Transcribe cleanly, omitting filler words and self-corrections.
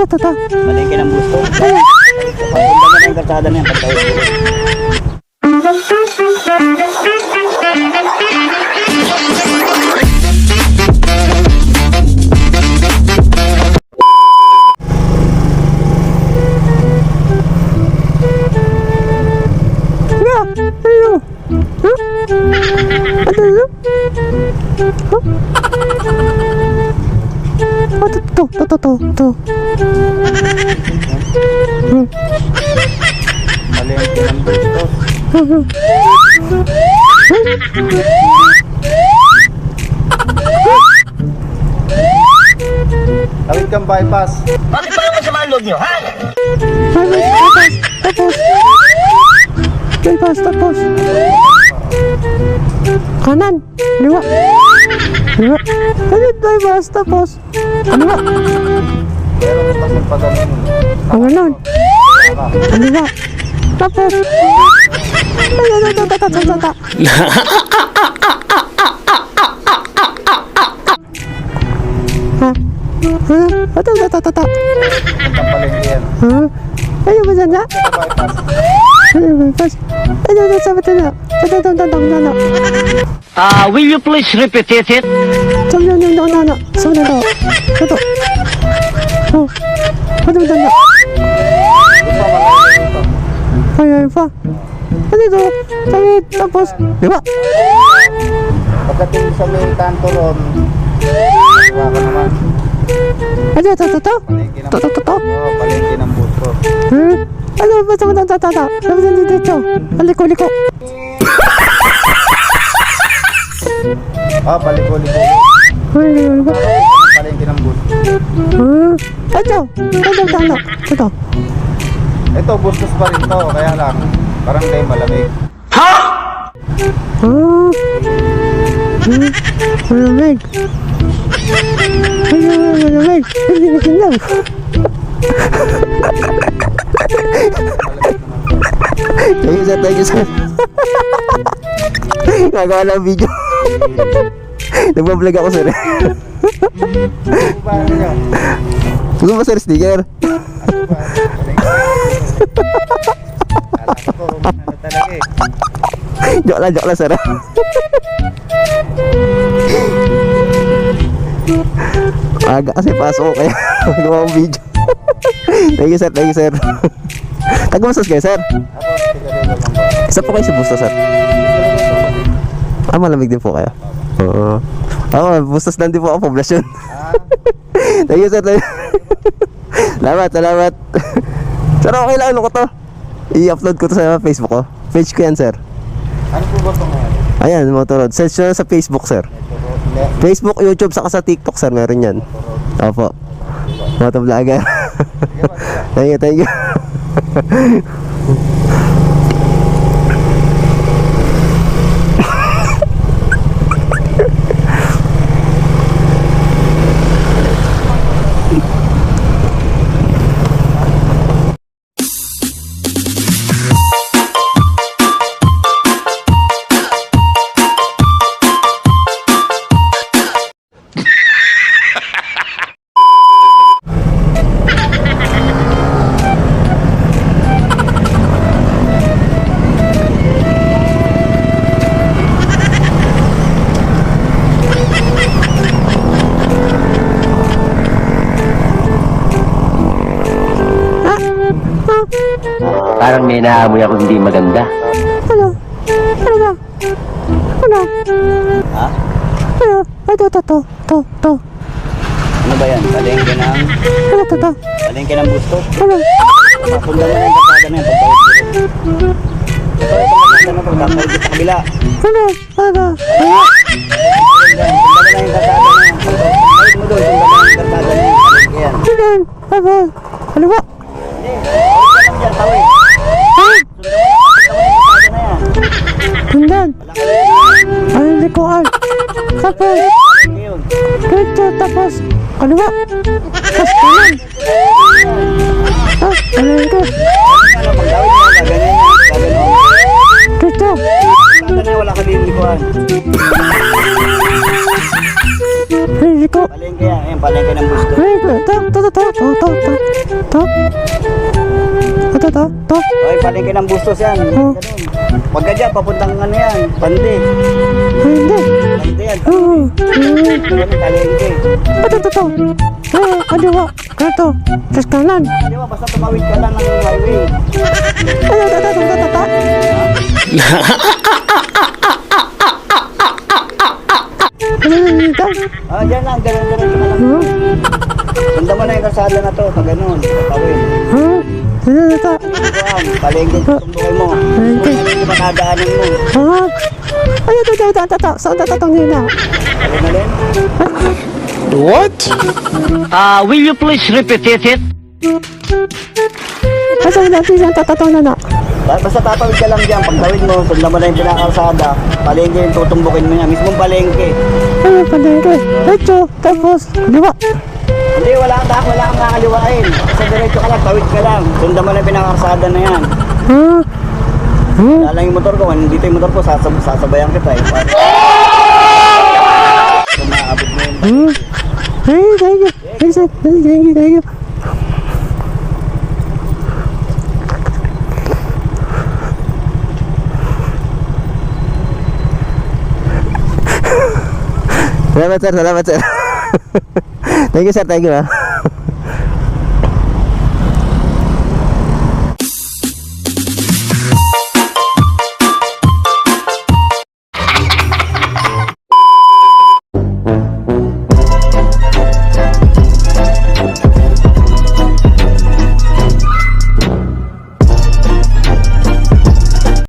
Ano to? Palengke ng gusto. Pagpunta na ng kalsada na yan. To. Palengke ng gusto. Tawid kang bypass. Bakit pa naman sa mga loob nyo, ha? Tapos. Kanan. Liwa. Bypass. Tapos. Liwa. Pero kung pag ganun. Kanan. Liwa. Tapos. Ang palengke yan. Ayo ba dyan? Bypass. Ayo sabi na. Will you please repeat it? Ay pa. Ano ito? Tapos, di ba? Pagdating sa may kanto ron, diba ka naman? Ano ito? Palengke ng To? Oo, palengke ng gusto. Ano ba sa mga tata? Sabi na dito. Aliko. Oh, paliko-liko. Ano ba? Palengke ng gusto. Ito. Ito, bustos pa rin to, kaya lang, parang kayo malamig. Malamig. Hindi lang. Thank you, sir. Nagawa ng video. Nagbablog ako, sir. Paano nyo? Gusto mo, sir, sticker? Alam ko, ano talaga eh. Joke lang, sir. Aga kasi pasok kaya magawa ang video. Thank you, sir. Taga-Bustos kayo, sir? Ako, tiga-tiga lang ba? Isa po kayo sa Bustos, sir? Malamig din po kayo? Oo. Ako, Bustos lang din po ako, poblasyon. Thank you, sir. Salamat. Sir, okay lang, ano ko to? I-upload ko to sa Facebook ko. Page ko yan, sir. Ano po ba ito ngayon? Ayan, Motorod. Search nyo sa Facebook, sir. Facebook, YouTube, saka sa TikTok, sir. Meron yan. Opo. Motovlogger. Thank you. Parang may naamoy ako hindi maganda. Ano? Ha? To. Ano ba yan? Palengke ng... To. Palengke ng gusto? Ano? Pagpunta na ng kalsada na yan, pagtawid mo. Ito, kalsada na pagtawid sa kabila. Ano? Punta na yung kalsada na yan. Pagtawid mo doon, punta na yung kalsada na yan. Palengke yan. Ano ba? Tawid ka lang dyan, tawid. Hindan. Ay, likuan. Tapos, dito, tapos, kaliwa. Tapos, kanan. Kanan ko. Pagtawid mo, gaganyan yan. Gaganyan. Dito. Kalsada na wala ka din likuan. Ay, ko. Palengke yan. Ayan, palengke ng Busto. Ay, to. Okay, palengke ng Bustos yan. Oh. Ganun. Pagka dyan, papuntang ano yan, Pandi. Hindi. Pandi yan. Oo. Ganun, palengke. To. Kaliwa. Kato. Sa kanan. Di ba, basta tumawid ka lang ng highway. Dyan lang, ganun ka lang. Sundan mo na yung kalsada na to, pag ganun, patawid. Palengke, tumbukin mo. Palengke, makadaanan mo. Saan tatong nila? Alin? Will you please repeat it? Saan natin ang tatatong na na? Basta tatawid ka lang dyan, pagtawid mo, sundan mo na yung pinakalsada. Palengke yung tutumbukin mo niya, mismong palengke. Ay, palengke. Ito, tapos, kaliwa. Hindi, wala kang kakaliwain. Sa diretso ka lang, tawid ka lang. Sundan mo na yung pinakalsada na yan. Lalang yung motor ko, dito yung motor ko, sasabayan kita eh. Para maabot mo yun. Hey, thank you. Thank you. Salamat sir. Thank you sir, thank you.